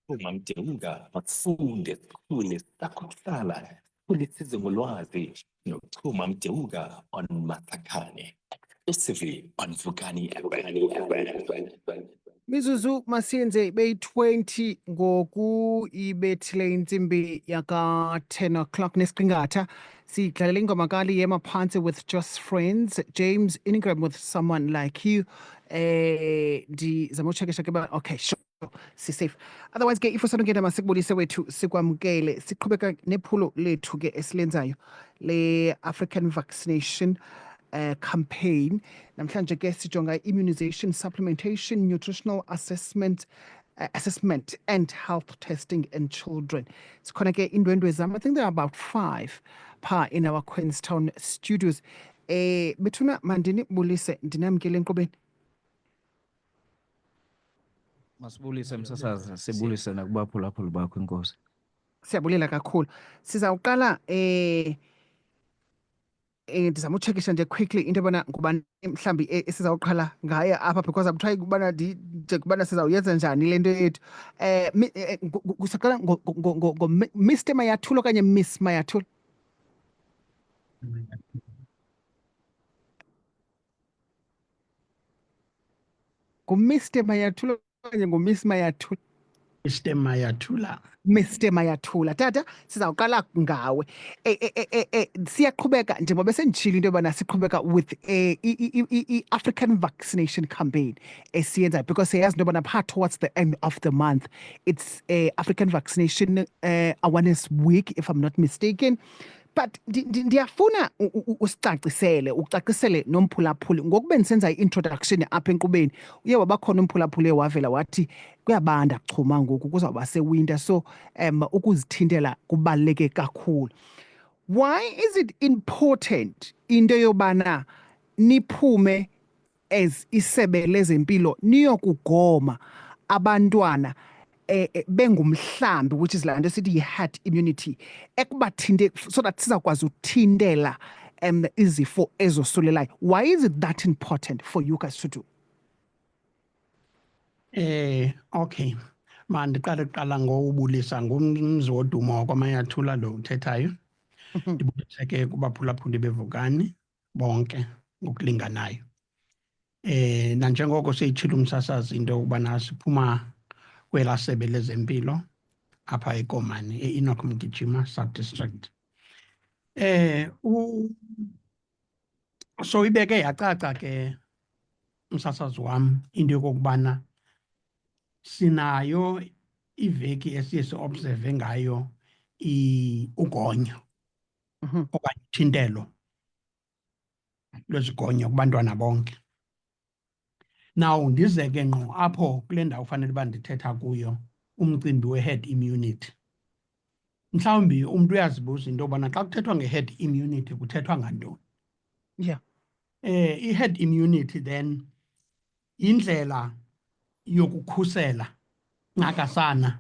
Uma mdinga mafunde sikhule sakuhlala kulisize ngolwazi nokuchuma mdinga on Matakane. Exclusively on Vukani FM. Mizuzu masiyenze beyi-20 ngoku ibethile intsimbi yaka 10 o'clock nesiqingatha sidlalela ingoma kaLiyema Phansi with Just Friends, James Ingram with Someone Like You. Ndizama utshekisha ke okay, sure, si-safe. Otherwise ke ifosana ungena masikubulise wethu sikwamkele siqhubeka nephulo lethu ke esilenzayo le-African vaccination campaign. Namhlanje ke sijonga immunization, supplementation, nutritional assessment and health testing in children. Sikhona ke indwendwe zam. I think there are about 5 in our Queenstown studios. Bethuna mandini bulise ndinamkele enkqubeni. Masibulise msasazi, sibulise nakubaphulaphuli bakho inkosi. Siyabulela kakhulu. Sizawuqala ndizama utshekisha nje quickly into yobana ngubani mhlawumbi esizawuqala ngaye apha because I'm trying ukubana kubana sizawuyenza njani le nto yethu. Kusaqala Mr. Mayathula okanye Miss Mayathula? NguMr. Mayathula okanye nguMiss Mayathula? Mr. Mayathula. Mr. Mayathula. Tata, sizawuqala ngawe. Siyaqhubeka njengoba senditshilo into yobana siqhubeka with African vaccination campaign esiyenzayo because siyazi into yobana phaa towards the end of the month it's African vaccination awareness week if I'm not mistaken. But ndiyafuna ucacisele nomphulaphuli ngoku bendisenza i-introduction apha enkqubeni uye wabakhona umphulaphuli wavela wathi kuyabanda kuchuma ngoku kuzawuba sewinter so ukuzithintela kubaluleke kakhulu. Why is it important into yobana niphume as isebe lezempilo niyokugoma abantwana bengumhlambi, which is laa nto sithi yi-herd immunity, ekubathinte so that sizawukwazi uthintela izifo ezosulelayo? Why is it that important for you guys to do? Okay, mandiqale kuqala ngobulisa ngumzi wodumo kwaMayathula lo uthethayo. Ndibulise ke kubaphulaphuli bevukani bonke ngokulinganayo. Nanjengoko seyitshilo umsasazi into yokubana siphuma kwela sebe lezempilo apha eKomani e-Enoch Mgijima sub-district. So ibeke yacaca ke umsasazi wam into yokokubana sinayo iveki esiye si-observe ngayo ugonyo okanye uthintelo lwezigonyo kubantwana bonke. Now ndize ke ngqo apho kule ndawo ufanele uba ndithetha kuyo umcimbi we-herd immunity. Mhlawumbi umuntu uyazibuza into yobana xa kuthethwa nge-herd immunity kuthethwa ngantoni? Yeah. I-herd immunity then yindlela yokukhusela ncakasana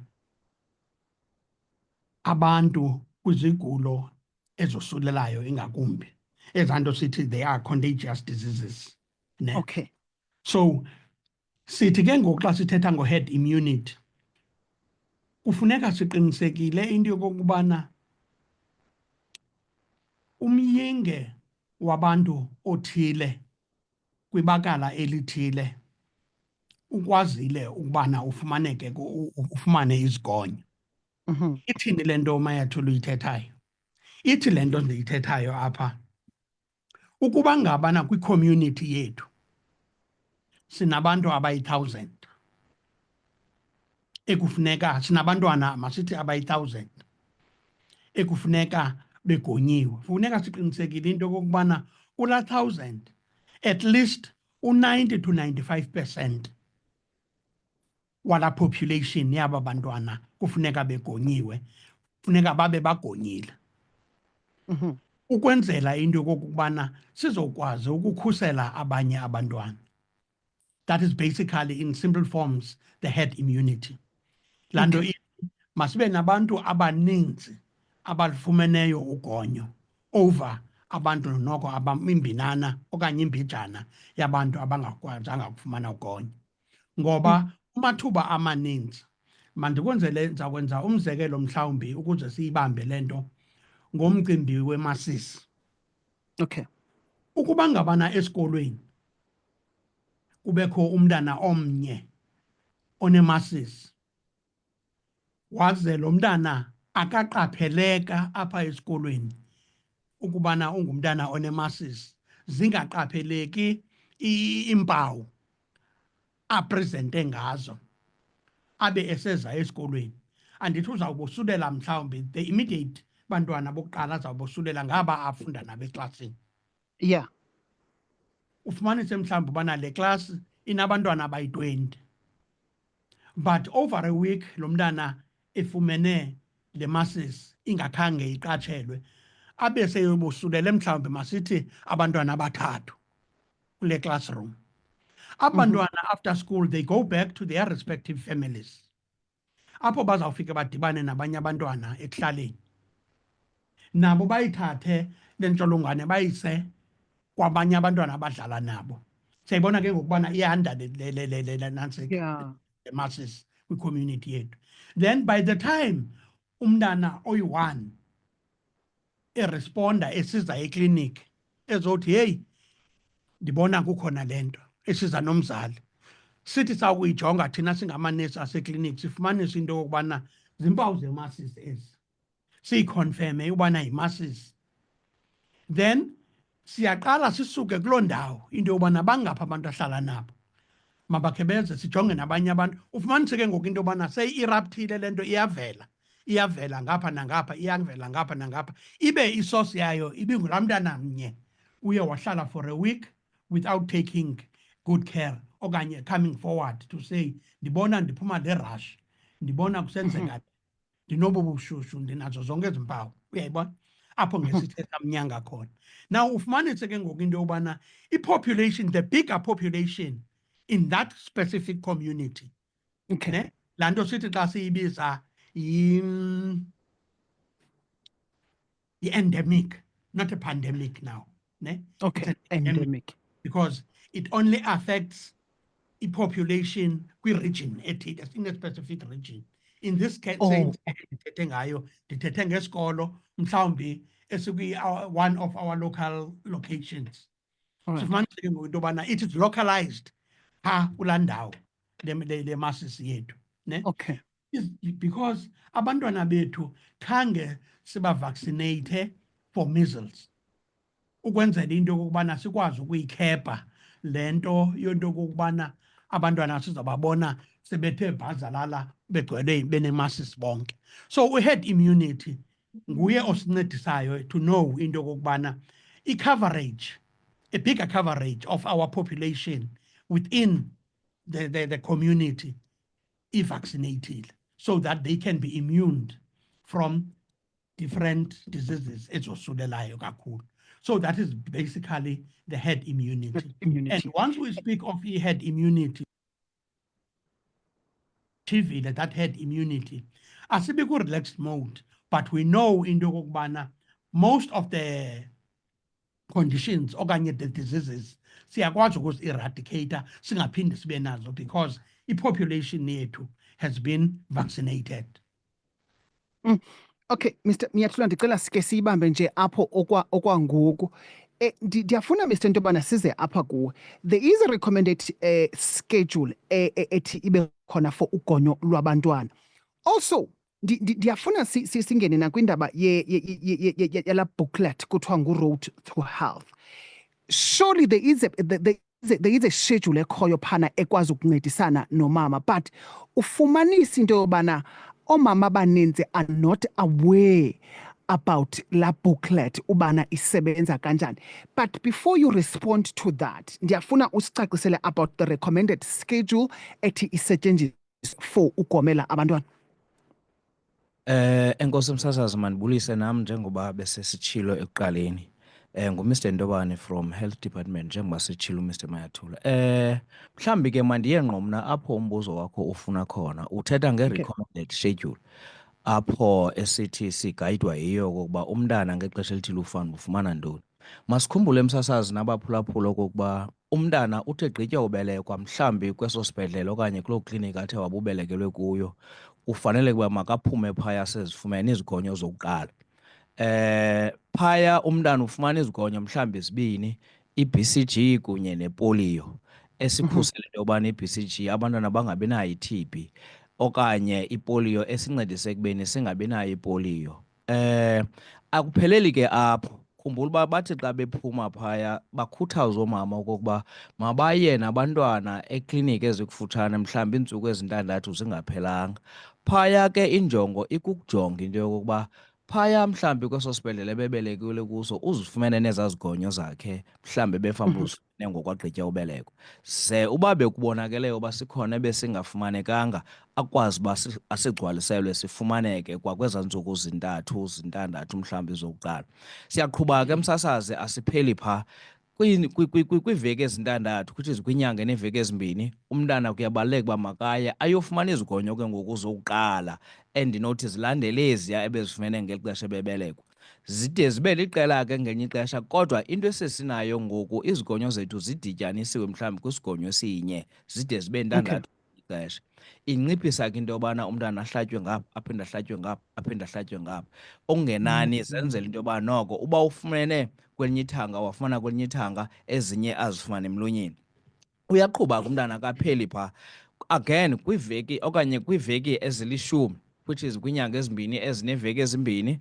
abantu kwizigulo ezosulelayo ingakumbi. Ezaa nto sithi they are contagious diseases. Ne? Okay. So sithi ke ngoku xa sithetha ngo-herd immunity kufuneka siqinisekile into yokokubana umyinge wabantu othile kwibakala elithile ukwazile ukubana ufumane izigonyo. Ithini le nto Mayathula uyithethayo? Ithi le nto ndiyithethayo apha ukuba ngabana kwi-community yethu sinabantu abayi-1000 ekufuneka sinabantwana masithi abayi-1000 ekufuneka begonyiwe. Funeka siqinisekile into yokokubana kulaa 1000 at least u-90 to 95% wala population yaba bantwana kufuneka begonyiwe, funeka babe bagonyile. Ukwenzela into yokokubana sizokwazi ukukhusela abanye abantwana. That is basically in simple forms the herd immunity. Lando masibe nabantu abaninzi abalufumeneyo ugonyo over abantu noko imbinana okanye imbijana yabantu abangakwazanga ukufumana ugonyo. Ngoba Kumathuba amaninzi mandikwenzele ndizakwenza umzekelo mhlawumbi ukuze siyibambe lento ngomcimbi wemasisi. Okay. Ukuba ngabana esikolweni kubekho umntana omnye onemasisi, waze lo mntana akaqapheleka apha esikolweni ukubana ungumntana onemasisi, zingaqapheleki iimpawu apresente ngazo abe eseza esikolweni, andithi uzawubosulela mhlawumbi the immediate bantwana bokuqala azawubosulela ngaba afunda nabo eklasini. Yeah. Ufumanise mhlawumbi ubana le class inabantwana abayi-20, but over a week lo mntana efumene le masisi ingakhange iqatshelwe, abe seyobosulele mhlawumbi masithi abantwana abathathu kule classroom. Abantwana after school they go back to their respective families, apho bazawufika badibane nabanye abantwana ekuhlaleni, nabo bayithathe le ntsholongwane bayise kwabanye abantwana abadlala nabo. Siyayibona ke ngokubana iyanda le nantsika Yeah. masses kwi-community yethu. Then by the time umntana oyi-1 eresponda esiza ekliniki ezothi hey ndibona kukhona lento, esiza nomzali, sithi sakuyijonga thina singamanesi asekliniki sifumanisa into yokubana zimpawu zemasisi ezi, siyikonfirme ubana yimasisi. Then siyaqala sisuke kuloo ndawo into yobana bangaphi abantu ahlala nabo, mabakhe beze sijonge nabanye abantu. Ufumanise ke ngoku into yobana seyi-eruptile le nto, iyavela ngapha nangapha, iyavela ngapha nangapha, ibe isosi yayo ibingulaa mntana mnye uye wahlala for a week without taking good care okanye coming forward to say ndibona ndiphuma le-rush, ndibona kusenzeka, ndinobu bushushu, ndinazo zonke ezi mpawu. Uyayibona apho ngesithe samnyanga khona. Now ufumanise ke ngoku into yobana i-population, the bigger population in that specific community, Okay. ne, laa nto sithi xa siyibiza yi-endemic, not a pandemic now, ne? Okay. It's an Endemic. because it only affects a population kwi-region ethile, in a specific region. In this case, Oh. ndithethe ngayo, ndithethe ngesikolo mhlawumbi one of our local locations. All right. Sifumanise ke ngoku into yobana it is localized phaa kulaa ndawo le masisi yethu, ne? Okay. Is because abantwana bethu khange sibavaccinate for measles, ukwenzela into yokubana sikwazi ukuyikhepha le nto yonto yokubana abantwana sizababona sebethe bhazalala begcwele benemasisi bonke. So we-herd immunity nguye osincedisayo to know into yokubana i-coverage, a bigger coverage of our population within the community i-vaccinated, so that they can be immune from different diseases ezosulelayo kakhulu. So that is basically the herd immunity. Immunity. And once we speak of herd immunity, that herd immunity, asibe ku-relaxed mode, but we know into yokokubana most of the conditions okanye the diseases siyakwazi ukuzi-eradicate singaphinde sibe nazo because i-population yethu has been vaccinated. Okay, Mr. Miyathula, ndicela sike siyibambe nje apho okwangoku. Ndiyafuna Mr. Ntobana size apha kuwe. There is a recommended schedule ethi ibe khona for ugonyo lwabantwana. Also, ndiyafuna singene nakwindaba yala booklet kuthiwa ngu-Road to Health. Surely there is a schedule ekhoyo phana ekwazi ukuncedisana nomama, but ufumanisa into yobana omama abaninzi are not aware about la booklet ubana isebenza kanjani. But before you respond to that, ndiyafuna usicacisele about the recommended schedule ethi isetshenziswa for ugomela abantwana. Enkosi msasazi, mandibulise nam njengoba besesitshilo ekuqaleni. NguMr. Ntobane from Health Department njengoba sitshilo uMr. Mayathula. Mhlambi ke mandiye ngqo mna apho umbuzo wakho ufuna khona. Uthetha nge-recommended schedule apho esithi sigayidwa yiyo okokuba umntana ngexesha elithile ufana ufumana ntoni. Masikhumbule msasazi nabaphulaphula okokuba umntana uthe gqitya ubelekwa mhlambi kweso sibhedlele okanye kuloo kliniki athe wabubelekelwe kuyo, kufanele ukuba makaphume phaya sezifumene izigonyo zokuqala. Phaya umntana ufumana izigonyo mhlambi zibini, i-BCG kunye nepoliyo, esikhusela into yobana i-BCG abantwana bangabi nayo i-TB, okanye ipoliyo esincedise ekubeni singabi nayo ipoliyo. Akupheleli ke apho. Khumbula uba bathi xa bephuma phaya bakhuthaze oomama okokuba mabaye nabantwana ekliniki ezikufutshane mhlawumbi iintsuku ezintandathu zingaphelanga. Phaya ke injongo ikukujonga into yokokuba phaya mhlawumbi kweso sibhedlele bebelekiwe kuso uzifumene nezaa zigonyo zakhe mhlawumbi befanuba uzifumene ngokwagqitya ubeleko. Ze uba bekubonakeleyo uba sikhona ebesingafumanekanga akwazi uba asigcwaliselwe sifumaneke kwakwezaa ntsuku zintandathu mhlawumbi zokuqala. Siyaqhuba ke msasazi, asipheli phaa. Kwiiveki ezintandathu, which is kwinyanga neeveki ezimbini, umntana kuyabaluleka uba makaye ayofumana izigonyo ke ngoku zokuqala endinothi zilandele eziya ebezifumene ngeli xesha ebebelekwa. Zide zibe liqela ke ngenye ixesha, kodwa into esesinayo ngoku izigonyo zethu zidityanisiwe mhlawumbi kwisigonyo sinye, zide zibe ntandathu ixesha. Inciphisa ke into yobana umntana ahlatywe ngapha, aphinde ahlatywe ngapha, aphinde ahlatywe ngapha. Okungenani zenzela into yoba noko uba ufumene kwelinye ithanga wafumana kwelinye ithanga, ezinye azifumane emlonyeni. Uyaqhuba ke umntana akapheli phaa. Again kwiveki okanye kwiiveki ezilishumi, which is kwinyanga ezimbini ezineeveki ezimbini,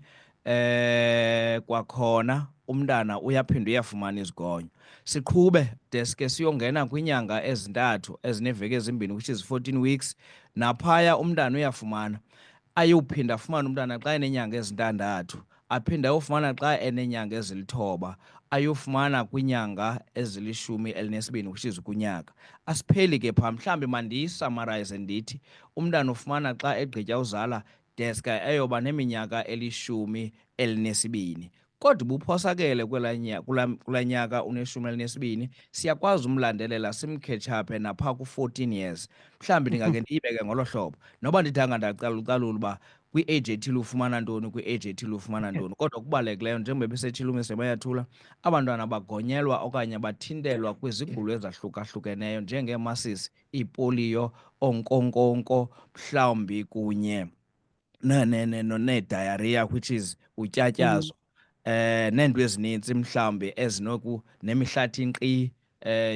kwakhona umntana uyaphinda uyafumana izigonyo. Siqhube deske siyongena kwinyanga ezintathu ezineeveki ezimbini, which is 14 weeks. Naphaya umntana uyafumana, ayophinda afumane umntana xa eneenyanga ezintandathu, aphinde ayofumana xa eneenyanga ezilithoba, ayofumana kwinyanga ezilishumi elinesibini, which is kunyaka. Asipheli ke phaa. Mhlawumbi mandiyisummarize ndithi umntana ufumana xa egqitya uzala deske eyoba neminyaka elishumi elinesibini. Kodwa ubuphosakele kulaa nyaka uneshumi elinesibini, siyakwazi umlandelela simkhetshape naphaa ku-14 years. Mhlawumbi ndingake ndiyibeke ngolo hlobo, noba ndithanga ndacalucalula uba kwi-age ethile ufumana ntoni, kwi-age ethile ufumana ntoni. Kodwa okubalulekileyo njengoba besethile uMr Mayathula, abantwana bagonyelwa okanye bathintelwa kwizigulo ezahlukahlukeneyo njengeemasisi, iipoliyo, onkonkonko, mhlawumbi kunye nee-diarrhea, which is utyatyazo, neento ezinintsi mhlawumbi nemihlathi nkqi,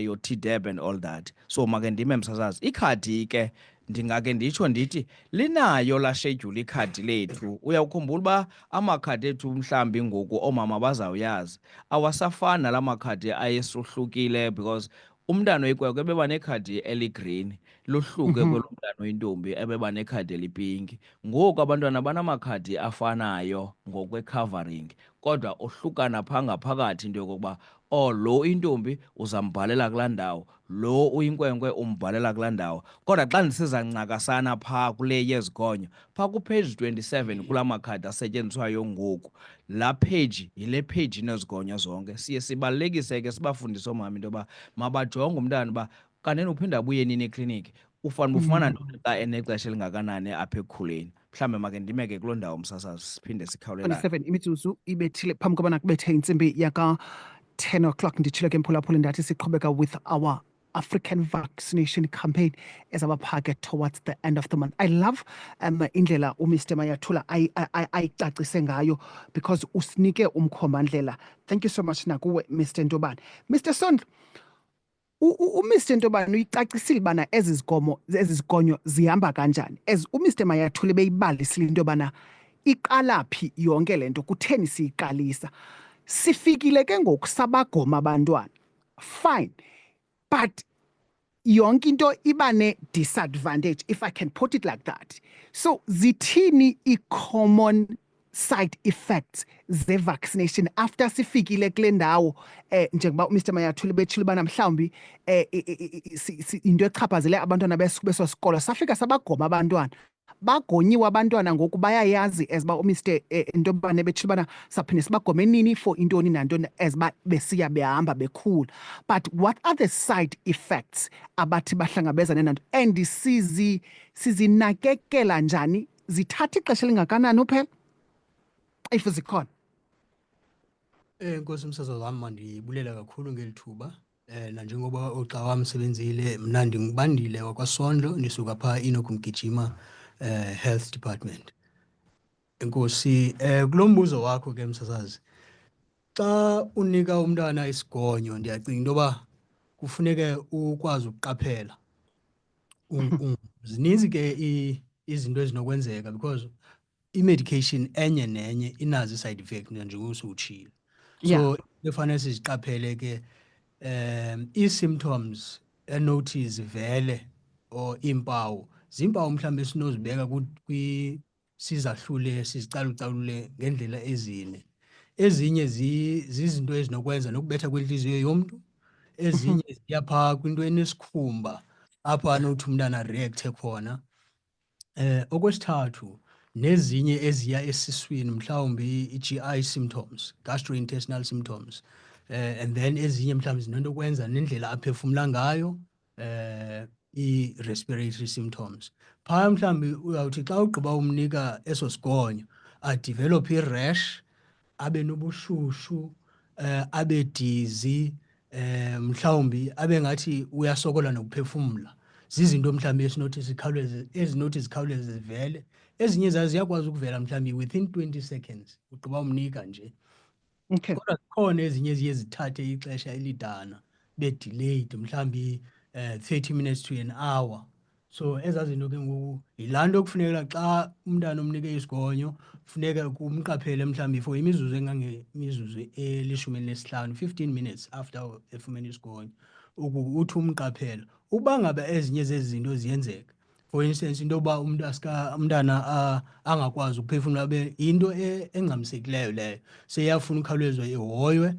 your Tdap and all that. So make ndime msasazi, ikhadi ke ndingake nditsho ndithi linayo laa schedule ikhadi lethu. Uyawukhumbula uba amakhadi ethu mhlawumbi ngoku oomama bazawuyazi awasafani nala makhadi ayesohlukile, because umntana oyikwekwe ebeba nekhadi eligreen lohluke kwelo mntana oyintombi ebeba nekhadi elipinki. Ngoku abantwana banamakhadi afanayo ngokwe-covering, kodwa ohlukana phaa ngaphakathi into yokokuba lo intombi uzambhalela kulaa ndawo, lo uyinkwenkwe umbhalela kulaa ndawo. Kodwa xa ndisiza ncakasana phaa kule yezigonyo, phaa kupage 27 kulaa makhadi asetyenziswayo ngoku, laa page yile page inezigonyo zonke. Siye sibalulekise ke sibafundise oomama into yoba mabajonge umntana uba kanene uphinda abuye nini ekliniki, ufanele ufumana ntoni xa enexesha elingakanani apha ekukhuleni. Mhlawumbi make ndime ke kuloo ndawo msasazi, siphinde sikhawulelane. 27 imizuzu ibethile phambi kobana kubethe intsimbi yaka 10 o'clock. Nditshilo ke mphulaphula ndathi siqhubeka with our African vaccination campaign ezabaphake towards the end of the month. I love indlela uMr Mayathula ayicacise ngayo, because usinike umkhombandlela. Thank you so much nakuwe Mr Ntobane. Mr Sondlo, uMr Ntobane uyicacisile bana ezi zigonyo zihamba kanjani. As uMr Mayathula beyibalisile into bana iqala phi yonke lento, kutheni siyiqalisa. Sifikile ke ngoku sabagoma abantwana, fine, but yonke into iba ne-disadvantage, if I can put it like that. So zithini i-common side effects ze-vaccination after sifikile kule ndawo njengoba uMr Mayathula betshile ubana mhlawumbi into echaphazele abantwana beso sikolo, safika sabagoma abantwana. Bagonyiwe abantwana ngoku bayayazi as ba uMr Ntobane betshile ubana saphinde sibagome nini for intoni nantoni as ba besiya behamba bekhula. But what are the side effects abathi bahlangabezane nanto, and sizinakekela njani? Zithatha ixesha elingakanani uphela if zikhona? Nkosi msasazi wami, mandibulela kakhulu ngeli thuba. nanjengoba uxa wami sebenzile mna ndingubandile wakwaSondlo ndisuka phaa Enoch Mgijima Health Department. Enkosi, kulo mbuzo wakho ke msasazi, xa unika umntwana isigonyo ndiyacinga into yoba kufuneke ukwazi ukuqaphela. Zininzi ke izinto ezinokwenzeka because i-medication enye nenye inazo i-side effect njengoba usutshilo. So kufanele siziqaphele ke ii-symptoms enothi zivele or iimpawu ziimpawu mhlawumbi esinozibeka sizahlule sizicalucalule ngendlela ezine. Ezinye zizinto ezinokwenza nokubetha kwentliziyo yomntu, ezinye ziya phaa kwinto enesikhumba apho anothi umntana areakthe khona. Okwesithathu, nezinye eziya esiswini mhlawumbi i-GI symptoms, gastrointestinal symptoms. And then ezinye mhlawumbi zinento kwenza nendlela aphefumula ngayo, i-respiratory symptoms. Phaya mhlawumbi uyawuthi xa ugqiba umnika eso sigonyo adevelop i-rash, abe nobushushu, abe dizzy, mhlawumbi abe ngathi uyasokola nokuphefumla. Zizinto mhlawumbi ezinothi zikhawuleze zivele. Ezinye zazo ziyakwazi ukuvela mhlawumbi within 20 seconds ugqiba umnika nje. Okay. Kodwa zikhona ezinye eziye zithathe ixesha elidana be-delayed mhlawumbi 30 minutes to an hour. So ezaa zinto ke ngoku yilaa nto kufuneka xa umntana umnike isigonyo funeka kumqaphele mhlawumbi for imizuzu engangemizuzu 15, 15 minutes after efumene isigonyo uthi umqaphela. Uba ngaba ezinye zezi zinto ziyenzeka, for instance into yoba umntana angakwazi ukuphefumla abe yinto engxamisekileyo leyo, seyiyafuna ukhawulezwa ihoywe.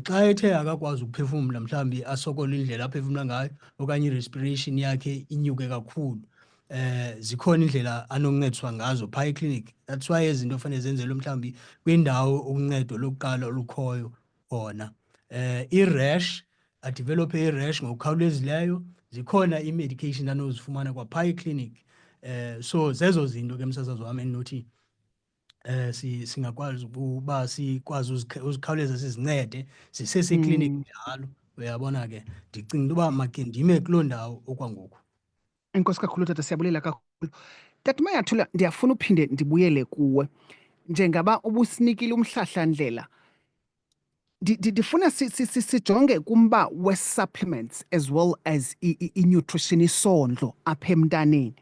Xa ethe akakwazi ukuphefumla mhlawumbi asokole indlela aphefumla ngayo okanye i-respiration yakhe inyuke kakhulu, zikhona indlela anokuncediswa ngazo phaa ekliniki. That's why ezi zinto fanele zenzelwe mhlawumbi kwindawo uncedo lokuqala olukhoyo khona. I-rash, adevelophe i-rash ngokukhawulezileyo, zikhona i-medication anozifumana kwaphaa ekliniki. So zezo zinto ke msasazi wami endinothi singakwazi ukuba sikwazi uzikhawuleza sizincede zisesekliniki njalo. Uyabona ke ndicinga into yoba makhe ndime kuloo ndawo okwangoku. Enkosi kakhulu tata, siyabulela kakhulu. Tata Mayathula, ndiyafuna uphinde ndibuyele kuwe njengaba ubusinikile umhlahlandlela. Ndifuna sijonge kumba we-supplements as well as i-nutrition, isondlo apha emntaneni.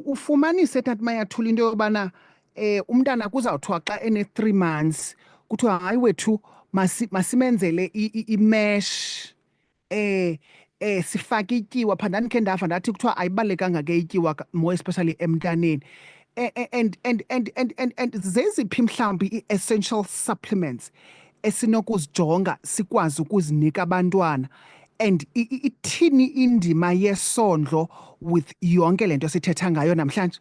Ufumanise Tata Mayathula into yobana umntana kuzawuthiwa xa ene-3 months kuthiwa hayi wethu masimenzele i-mesh, sifake ityiwa. Phandani khe ndava ndathi kuthiwa ayibalulekanga ke ityiwa more especially emntaneni. And zeziphi mhlawumbi i-essential supplements esinokuzijonga sikwazi ukuzinika abantwana, and ithini indima yesondlo with yonke le nto sithetha ngayo namhlanje?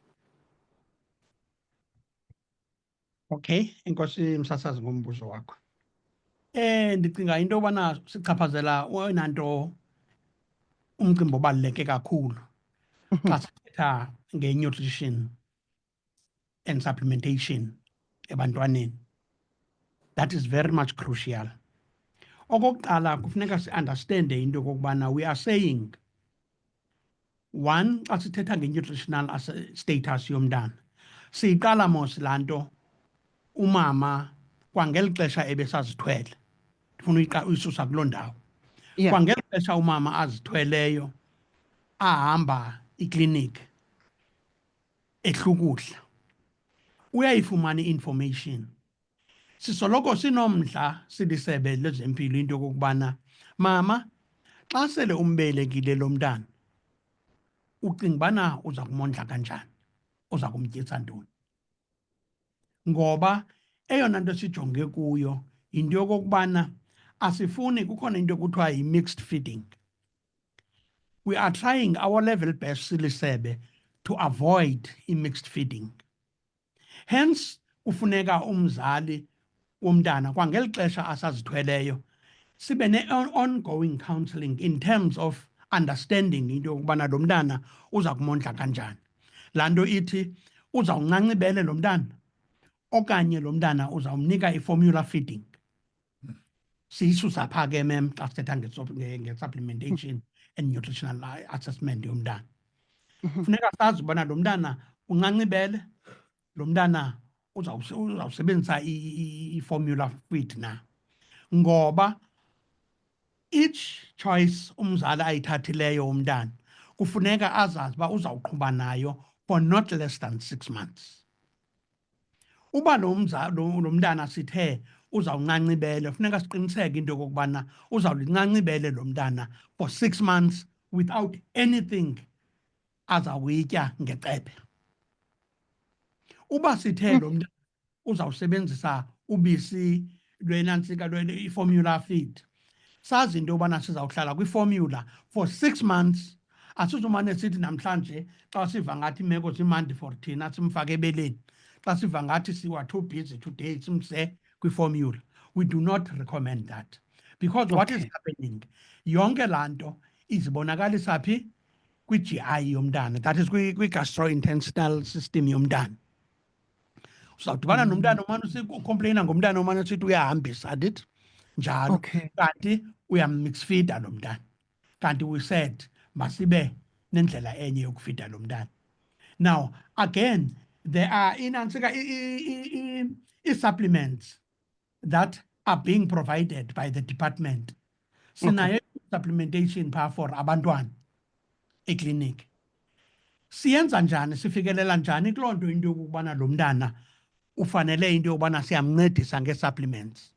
Okay, enkosi msasazi ngombuzo wakho. Ndicinga into yobana sichaphazela oyona nto umcimbi obaluleke kakhulu xa sithetha nge-nutrition and supplementation ebantwaneni. That is very much crucial. Okokuqala kufuneka si-understande into yokokubana we are saying, one, xa sithetha nge-nutritional status yomntana, siyiqala mos laa nto umama kwangeli xesha ebesazithwele. Ndifuna uyisusa kuloo ndawo. Kwangeli xesha umama azithweleyo ahamba ikliniki ehlukudla, uyayifumana i-information. Sisoloko sinomdla silisebe lezempilo into yokokubana mama xa sele umbelekile lo mntana ucinga ubana uza kumondla kanjani, uza kumtyisa ntoni. Ngoba eyona nto sijonge kuyo yinto yokokubana asifuni, kukhona into ekuthiwa yi-mixed feeding. We are trying our level best silisebe to avoid i-mixed feeding. Hence kufuneka umzali womntana kwangeli xesha asazithweleyo sibe ne-ongoing counseling in terms of understanding into yokubana lo mntana uza kumondla kanjani. Laa nto ithi uzawuncancibele lo mntana okanye lo mntana uzawumnika i-formula feeding. siyisusa pha ke mem xa sithetha nge-supplementation and nutritional assessment yomntana. Funeka sazi ubana lo mntana uncancibele, lo mntana uzawusebenzisa i-formula feed na. Ngoba each choice umzali ayithathileyo umntana kufuneka azazi uba uzawuqhuba nayo for not less than 6 months. Uba lo mntana sithe uzawuncancibele, funeka siqiniseke into yokokubana uzawulincancibele lo mntana for 6 months without anything azawuyitya ngecephe. Uba sithe lo mntana uzawusebenzisa ubisi lwenantsika i-formula feed, sazi into yobana sizawuhlala kwi-formula for 6 months. Asizumane sithi namhlanje xa siva ngathi imeko zimandi for thina simfake ebeleni, xa siva ngathi siwa too busy today simse kwi-formula. We do not recommend that, because what is happening, yonke laa nto izibonakalisa phi? Kwi-GI yomntana, that is kwi-gastrointestinal system yomntana. Uzawudibana nomntana omane ukompleyina ngomntana omane usithi uyahambisa, andithi njalo. Kanti uyamix feeda lo mntana. Kanti we said masibe nendlela enye yokufida lo mntana. Now again, there are supplements that are being provided by the department. Sinayo supplementation pha for abantwana eklinikhi. Siyenza njani, sifikelela njani kuloo nto into yokubana lo mntana ufanele into yokubana siyamncedisa nge-supplements?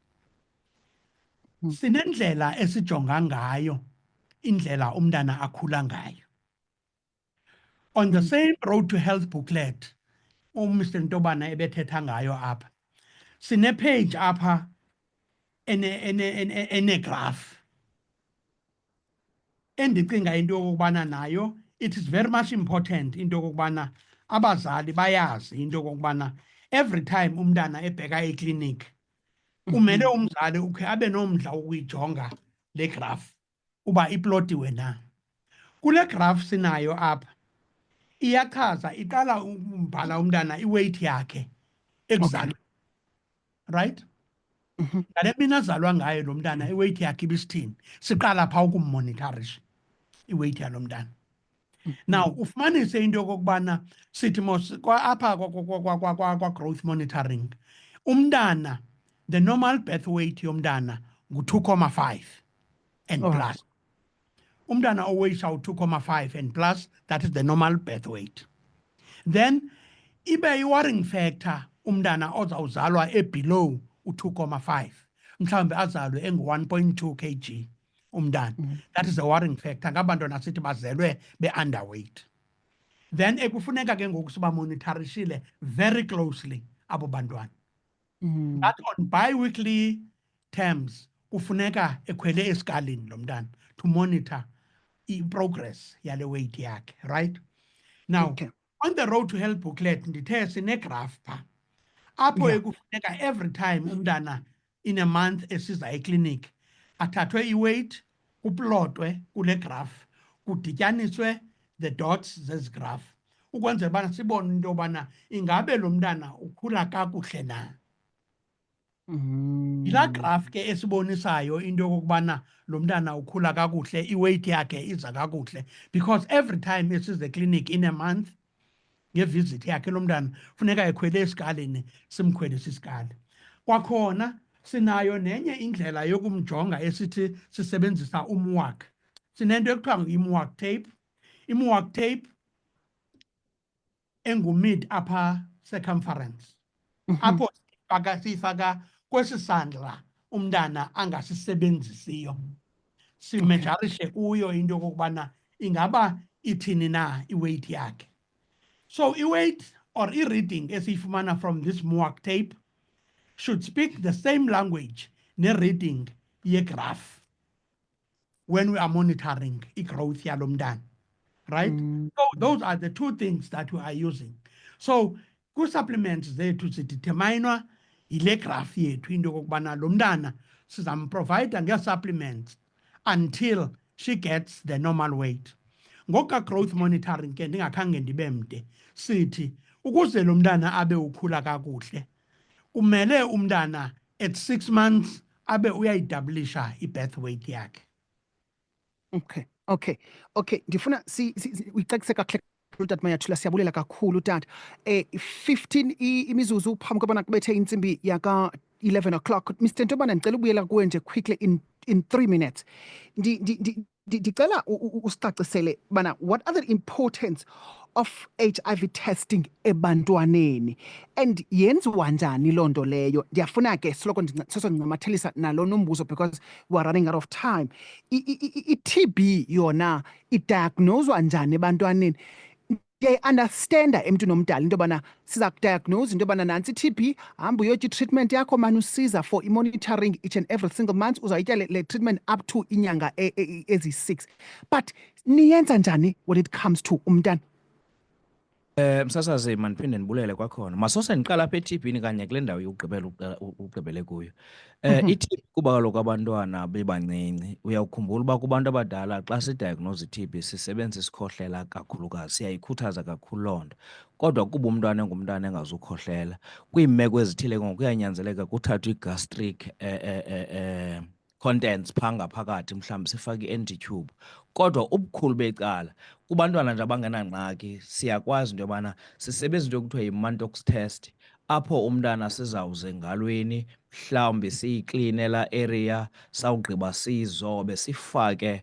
Sinendlela esijonga ngayo indlela umntana akhula ngayo. On the same Road to Health booklet, Mr. Ntobana ebethetha ngayo apha, sine-page apha ene-graph. Endicinga into yokubana nayo, it is very much important into yokubana abazali bayazi into yokubana every time umntana ebheka eklinikhi, umele umzali ukhe abe nomdla wokuyijonga le graph uba iplotiwe na. Kule graph sinayo apha iyachaza, iqala umbhala umntana i-weight yakhe ekuzalweni, right? Ngale mina azalwa ngayo lo mntana i-weight yakhe ibisithini, siqala phaa ukummonitharisha i-weight yalo mntana. Now ufumanise into yokokubana sithi mos apha kwa-growth monitoring, umntana, the normal birth weight yomntana ngu-2.5 and plus. Umntana oweyisha u-2.5 and plus, that is the normal birth weight. Then ibe i-worrying factor umntana ozawuzalwa below u-2.5, mhlawumbe azalwe engu-1.2 kg umntana. That is a worrying factor. Ngabantwana sithi bazelwe be-underweight. Then ekufuneka ke ngoku sibamonitharishile very closely abo bantwana. That on bi-weekly terms kufuneka ekhwele esikalini lo mntana to monitor i-progress yale weight yakhe, right? Now, on the Road to Health booklet, ndithe sine-graph pha. Apho ekufuneka every time umntana in a month esiza eklinikhi, athathwe i-weight, kuplotwe kule graph, kudityaniswe the dots zezi graph, ukwenzela ubana sibone into yobana ingabe lo mntana ukhula kakuhle na. Yilaa graph ke esibonisayo into yokokubana lo mntana ukhula kakuhle, i-weight yakhe iza kakuhle, because every time esize eklinikhi in a month, ngevisit yakhe lo mntana funeka ekhwele esikalini, simkhwelise isikali. Kwakhona sinayo nenye indlela yokumjonga esithi sisebenzisa umwak. Sinento ekuthiwa ngu-MWAC tape. I-MWAC tape engu-mid upper circumference. Apho siyifaka kwesi sandla umntana angasisebenzisiyo. Simejarishe kuyo into yokokubana ingaba ithini na i-weight yakhe. So i-weight or i-reading esiyifumana from this MWAC tape should speak the same language ne-reading ye-graph when we are monitoring i-growth yalo mntana, right? So those are the two things that we are using. So ku-supplements zethu zideterminwa yile graph yethu into yokokubana lo mntana sizamprovida nge-supplements until she gets the normal weight. Ngoka-growth monitoring ke ndingakhange ndibe mde, sithi ukuze lo mntana abe ukhula kakuhle, umele umntana at 6 months abe uyayidablisha i-birth weight yakhe. Okay. Ndifuna uyicacise kakuhle utata Mayathula, siyabulela kakhulu tata. 15 imizuzu phambi kobana kubethe intsimbi yaka 11 o'clock. Mr. Ntobana, ndicela ubuyela kuwe nje quickly in 3 minutes. Ndicela usicacisele bana what are the importance of HIV testing ebantwaneni and yenziwa njani loo nto leyo. Ndiyafuna ke siloko ndincamathelisisa nalo nombuzo because we are running out of time. I-TB yona idiagnoswa njani ebantwaneni? Ndiyayi-understanda emntwini omdala into yobana siza kudiagnose into yobana nantsi i-TB, hamba uyotya i-treatment yakho mane usiza for i-monitoring each and every single month, uzawuyitya le treatment up to iinyanga ezi-6. But niyenza njani when it comes to umntana? Msasazi mandiphinde ndibulele kwakhona. Masose ndiqala apha e-TB kanye kule ndawo ugqibele kuyo. I-TB kuba kaloku abantwana bebancinci uyawukhumbula uba kubantu abadala xa sidiagnose i-TB sisebenzisa isikhohlela kakhulukazi, siyayikhuthaza kakhulu loo nto. Kodwa kuba umntwana engumntwana engazukhohlela, kwiimeko ezithile ngoku kuyanyanzeleka kuthathwe i-gastric contents phaa ngaphakathi, mhlawumbi sifake i-anti-tube. Kodwa ubukhulu becala kubantwana nje abangenangxaki siyakwazi into yobana sisebenzisa into ekuthiwa yi-Mantox test, apho umntana sizawuze ngalweni mhlawumbi siyikline laa area, sawugqiba siyizobe sifake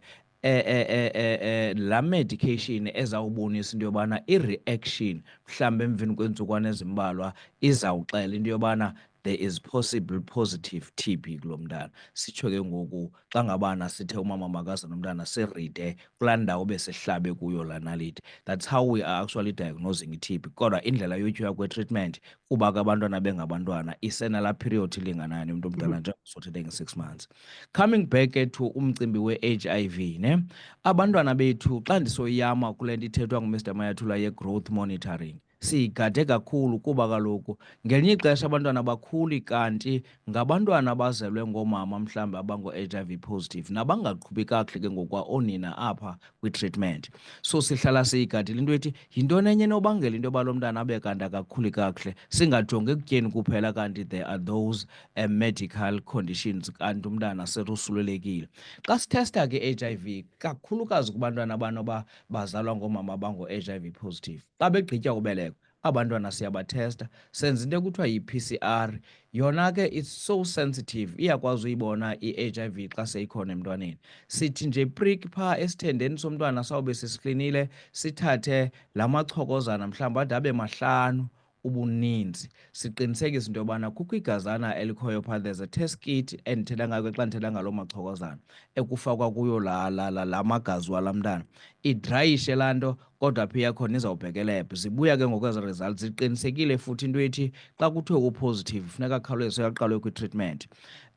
laa medication ezawubonisa into yobana i-reaction mhlawumbi emveni kweentsukwana ezimbalwa izawuxela into yobana there is possible positive TB kulo mntana. Sitsho ke ngoku xa ngabana sithe umama makaze nomntana siride kulaa ndawo besihlabe kuyo laa naliti. That's how we are actually diagnosing i-TB. Kodwa indlela yotyiwa kwe-treatment kuba ke abantwana bengabantwana isenalaa period ilinganayo nomntu omdala njengosothele nge-6 months. Coming back to umcimbi we-HIV ne, abantwana bethu xa ndisoyama kule nto ithethwa nguMr Mayathula ye-growth monitoring, siyigade kakhulu kuba kaloku ngelinye ixesha abantwana bakhuli kanti ngabantwana abazelwe ngoomama mhlawumbi abango-HIV positive nabangaqhubi kakuhle ke ngokwa oonina apha kwi-treatment. So sihlala siyigadile into ethi yintoni enye enobangela into yoba lo mntana abe kanti akakhuli kakuhle, singajongi ekutyeni kuphela kanti there are those medical conditions kanti umntana serusulelekile. Xa sithesta ke i-HIV kakhulukazi kubantwana abanoba bazalwa ngoomama abango-HIV positive, xa begqitya ubeleka abantwana siyabathesta, senza into ekuthiwa yi-PCR. Yona ke it's so sensitive, iyakwazi uyibona i-HIV xa seyikhona emntwaneni. Sithi nje prick phaa esithendeni somntwana sawube sisiklinile, sithathe la machokozana mhlawumbi ade abe 5 ubuninzi, siqinisekise into yobana kukho igazana elikhoyo phaa, there's a test kit endithetha ngayo xa ndithetha ngaloo machokozana ekufakwa kuyo la magazi wala mntana, idrayishe laa nto kodwa phi yakhona izawubhekela phi. Zibuya ke ngokwezi results ziqinisekile futhi into ethi xa kuthiwe upositive funeka khawuleze uyaqalwe kwi-treatment.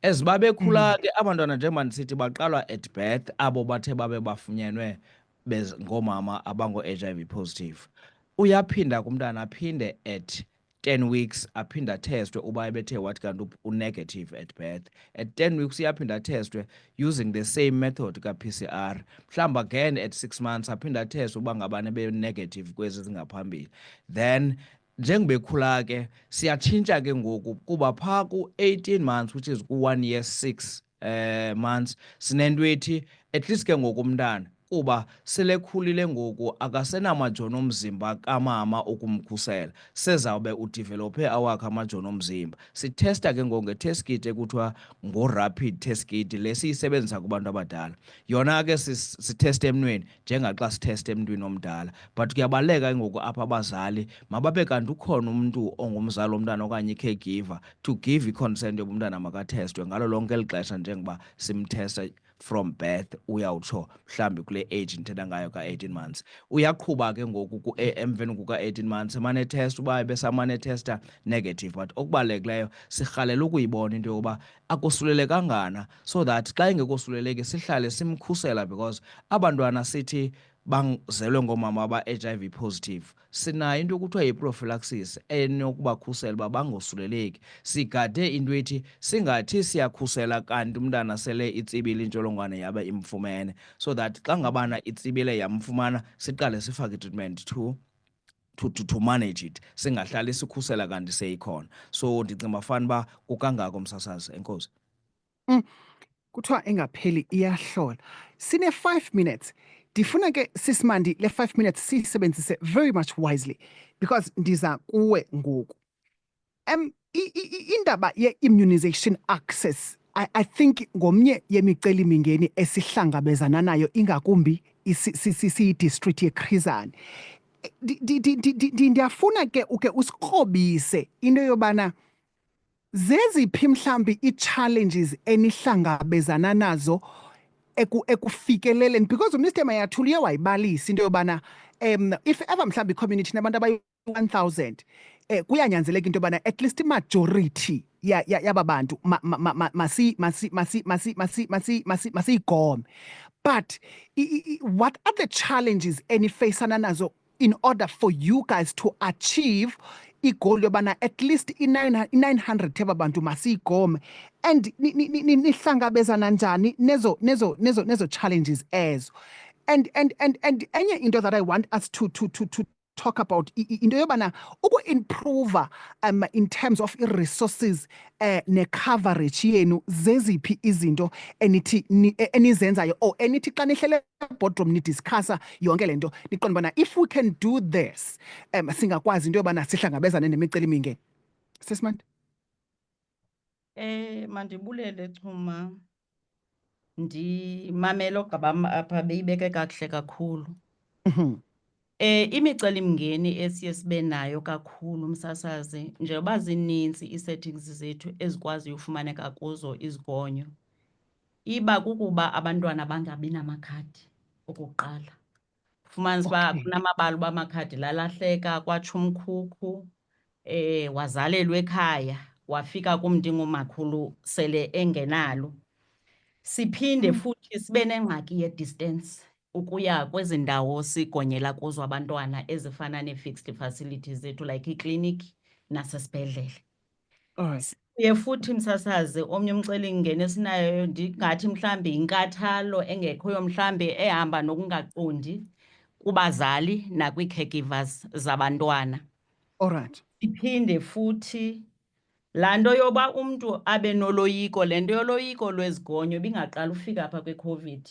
As babekhula ke abantwana njengoba ndisithi baqalwa at birth, abo bathe babe bafunyenwe ngoomama abango-HIV positive. Uyaphinda kumntana aphinde at 10 weeks aphinda athestwe uba ebethe wathi kanti u-negative at birth. At 10 weeks uyaphinda athestwe using the same method ka-PCR. Mhlawumbi again at 6 months aphinda athestwe uba ngabane be-negative kwezi zingaphambili. Then njengobekhula ke siyatshintsha ke ngoku kuba phaa ku-18 months which is ku-1 year 6 months sinento ethi at least ke ngoku umntana kuba selekhulile ngoku akasenamajoni omzimba kamama ukumkhusela, sezawube udevelophe awakhe amajoni omzimba. Sithesta ke ngoku nge-test kit ekuthiwa ngo-rapid test kit le siyisebenzisa kubantu abadala. Yona ke sitheste emntwini njengaxa sitheste emntwini omdala, but kuyabaluleka ke ngoku apha abazali mababe kanti ukhona umntu ongumzali womntana okanye i-caregiver to give i-consent yoba umntana makathestwe ngalo lonke eli xesha njengoba simthesta from birth uyawutsho mhlawumbi kule age ndithetha ngayo ka-18 months. Uyaqhuba ke ngoku emveni kuka-18 months emane test uba besamane testa negative, but okubalulekileyo sirhalela ukuyibona into yokuba akosulelekangana so that xa ingekosuleleki sihlale simkhusela, because abantwana sithi bazelwe ngoomama aba-HIV positive sinayo into ekuthiwa yi-prophylaxis enokubakhusela uba bangosuleleki. Sigade into ethi singathi siyakhusela kanti umntana sele itsibile intsholongwane yabe imfumene, so that xa ngabana itsibile yamfumana siqale sifake i-treatment to manage it, singahlali sikhusela kanti seyikhona. So ndicinga bafana uba kukangako msasazi. Enkosi. Kuthiwa engapheli iyahlola. Sine 5 minutes. Ndifuna ke sisimandi le 5 minutes siyisebenzise very much wisely because ndiza kuwe ngoku. Indaba ye-immunization access, I think ngomnye yemicelimingeni esihlangabezana nayo ingakumbi siyi-district yeChris Hani. Ndiyafuna ke uke usikrobise into yobana zeziphi mhlambi ii-challenges enihlangabezana nazo ekufikeleleni, because uMr Mayathula uye wayibalisa into yobana if ever mhlambi i-community nabantu abayi-1000 kuyanyanzeleka into yobana at least i-majority yaba bantu masiyigome. But what are the challenges enifacana nazo in order for you guys to achieve igoal yobana at least i-900 theba bantu masiyigome, and nihlangabezana njani nezo challenges ezo? And enye into that I want us to talk about into yobana uku-improve in terms of i-resources ne-coverage yenu, zeziphi izinto enizenzayo or enithi xa nihlele boardroom nidiscussa yonke le nto niqonda ubana if we can do this singakwazi into yobana sihlangabezane nemicelimingeni. Sisimandi? Mandibulele Chuma, ndimamele ogqabam apha beyibeke kakuhle kakhulu. Imicelimngeni esiye sibe nayo kakhulu msasazi, njengoba zininzi ii-settings zethu ezikwaziyo ufumaneka kuzo izigonyo, iba kukuba abantwana bangabi namakhadi okuqala. Fumanisa uba kunamabala uba amakhadi lalahleka, kwatsho umkhukhu, wazalelwa ekhaya, wafika kumndingumakhulu sele engenalo. Siphinde futhi sibe nengxaki ye-distance ukuya kwezi ndawo sigonyela kuzo abantwana ezifana nee-fixed facilities zethu like ikliniki nasesibhedlele. Siye futhi msasazi, omnye umcelimngeni esinayo ndingathi mhlambi yinkathalo engekhoyo mhlambi ehamba nokungaqondi kubazali nakwii-caregivers zabantwana. Alright. Siphinde futhi laa nto yoba umntu abe noloyiko, le nto yoloyiko lwezigonyo bingaqala ufika apha kweCOVID.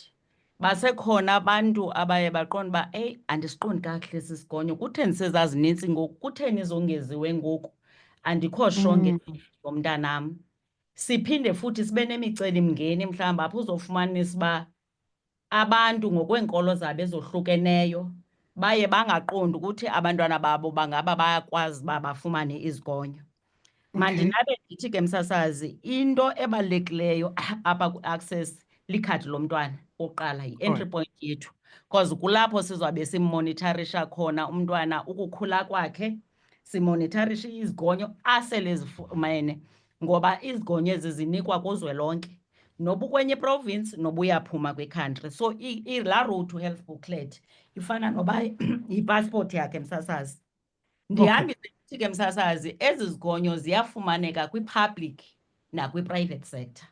Basekhona abantu abaye baqonda uba eyi, andisiqondi kakuhle esi sigonyo, kutheni sezazinintsi ngoku, kutheni zongeziwe ngoku, andikho shonge ngomntanam. Siphinde futhi sibe nemicelimngeni mhlawumbi apho uzofumanisa uba abantu ngokweenkolo zabo ezohlukeneyo baye bangaqondi ukuthi abantwana babo bangaba bayakwazi uba bafumane izigonyo. Mandinabe ndithi ke msasazi, into ebalulekileyo apha ku-access likhadi lomntwana oqala, yi-entry point yethu, because kulapho sizabe simonitarisha khona umntwana ukukhula kwakhe, simonitarishe izigonyo asele ezifumene, ngoba izigonyo ezi zinikwa kuzwelonke, noba ukwenye iprovinsi noba uyaphuma kwi-country. So laa road to health booklet ifana noba yipasipoti yakhe msasazi. Ndihambise ndithi ke msasazi, ezi zigonyo ziyafumaneka kwi-public nakwi-private sector,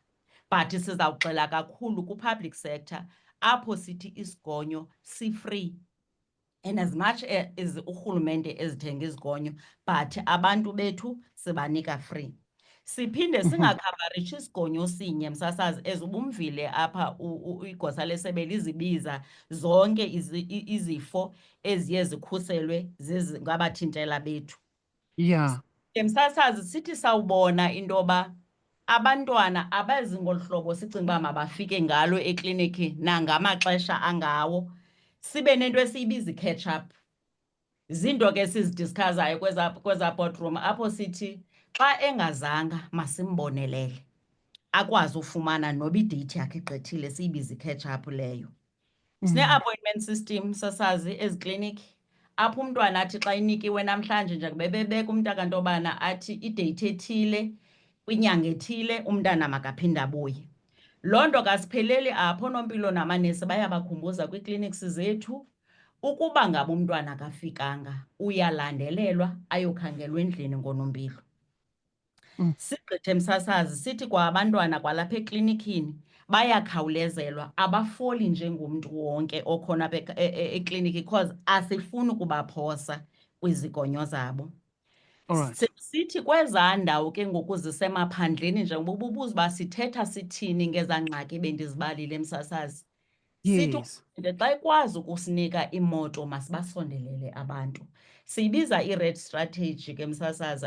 but sizawuxela kakhulu ku-public sector apho sithi isigonyo si-free, and as much as urhulumente ezithenga izigonyo but abantu bethu sibanika free. Siphinde singakhavarishi isigonyo sinye msasazi, ezubumvile apha igosa lesebe lizibiza zonke izifo eziye zikhuselwe ngabathintela bethu. Yeah. Msasazi sithi sawubona into yoba abantwana abazi ngolu hlobo sicinga uba mabafike ngalo ekliniki nangamaxesha angawo, sibe nento esiyibiza i-catch up. Zinto ke sizidischazayo kweza boardroom apho sithi xa engazanga masimbonelele akwazi ufumana noba ideyithi yakhe igqithile, siyibiza i-catch up leyo. Sine-appointment system sasazi ezikliniki apho umntwana athi xa inikiwe namhlanje njengoba bebeka umntu kantobana athi ideyithi ethile kwinyanga ethile umntana makaphinde abuye. Loo nto kasipheleli apho, noompilo namanesi bayabakhumbuza kwii-clinics zethu ukuba ngaba umntwana akafikanga uyalandelelwa ayokhangelwa endlini ngoonompilo. Sigqithe msasazi sithi kwa abantwana kwalapha eklinikini bayakhawulezelwa, abafoli njengomntu wonke okhona ekliniki because asifuni ukubaphosa kwizigonyo zabo. sithi kwezaa ndawo ke ngoku zisemaphandleni njengoba ububuza uba sithetha sithini ngezaa ngxaki bendizibalile msasazi. Sithi Yes. urhulumente xa ekwazi ukusinika iimoto masibasondelele abantu. Siyibiza i-red strategy ke msasazi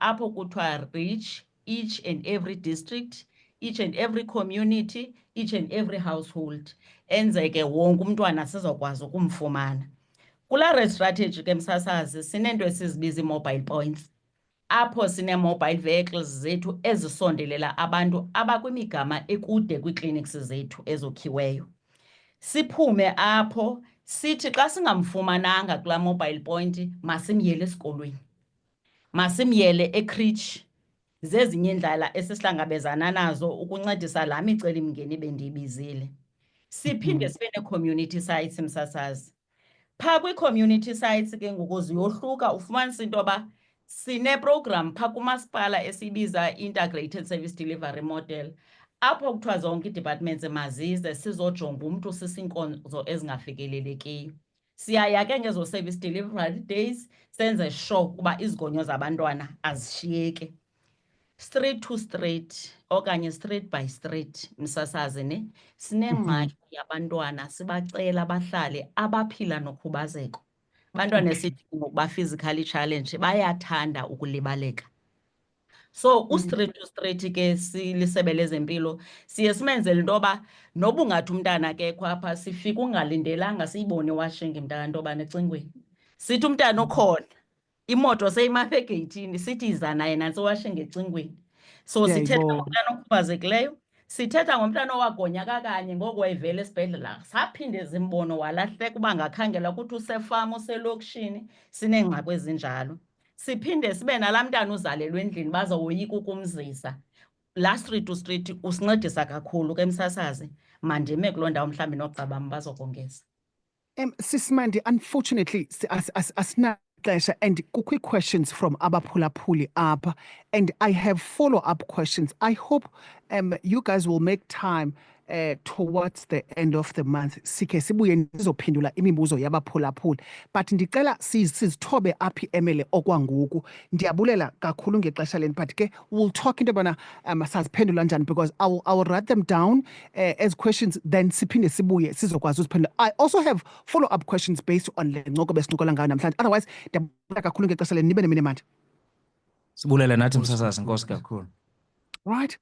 apho kuthiwa reach each and every district, each and every community, each and every household. Enzeke wonke umntwana sizokwazi ukumfumana. Kula red strategy ke msasazi sineento esizibiza i-mobile points. Apho sine-mobile vehicles zethu ezisondelela abantu abakwimigama ekude kwii-clinics zethu ezokhiweyo. Siphume apho sithi xa singamfumananga kulaa mobile point masimyele esikolweni, masimyele ekritshi. Zezinye iindlela esisihlangabezana nazo ukuncedisa laa micelimngeni bendiyibizile. Siphinde sibe nee-community sites msasazi. Phaa kwii-community sites ke ngoku ziyohluka, ufumanisa into yoba sineprogram phaa kumasipala esiyibiza Integrated Service Delivery Model, apho kuthiwa zonke ii-departments mazize sizojonga umntu sisinkonzo ezingafikelelekiyo. Siyaya ke ngezo service delivery days senze sure ukuba izigonyo zabantwana azishiyeki. Street to street okanye street by street msasazi ne sinengxaki yabantwana sibacela bahlale abaphila nokhubazeko. Abantwana esithi ngokuba physically challenge bayathanda ukulibaleka. So u-street to street ke silisebe lezempilo siye simenzele into yoba noba ungathi umntana akekho apha sifika ungalindelanga siyibone iwashing mntana nto yobana ecingweni. Sithi umntana okhona imoto seyimapha egeyithini sithi yiza naye nantsi iwashing ecingweni. So sithetha Ndiyayibonga. ngomntana okhubazekileyo, sithetha ngomntana owagonya kakanye ngoku wayevela esibhedlela saphinde zimbono walahleka uba ngakhangela ukuthi usefama uselokishini, sineengxaki ezinjalo. Siphinde sibe nalaa mntana uzalelwe endlini bazowoyika ukumzisa. Laa street to street usincedisa kakhulu ke msasazi. Mandime kuloo ndawo mhlawumbi noogxa bam bazokongeza. Sis Mandy, unfortunately, asinaxesha and quick questions from abaphulaphuli apha, and I have follow-up questions. I hope you guys will make time towards the end of the month. Sikhe sibuye ndizophendula imibuzo yabaphulaphuli, but ndicela sizithobe apha iemele okwangoku. Ndiyabulela kakhulu ngexesha leni, but ke we'll talk into yobana saziphendula njani, because I will write them down as questions, then siphinde sibuye sizokwazi uziphendula. I also have follow-up questions based on le ncoko besincokola ngayo namhlanje. Otherwise, ndiyabulela kakhulu ngexesha leni, nibe nemini emandi. Sibulele nathi msasazi, inkosi kakhulu. Right.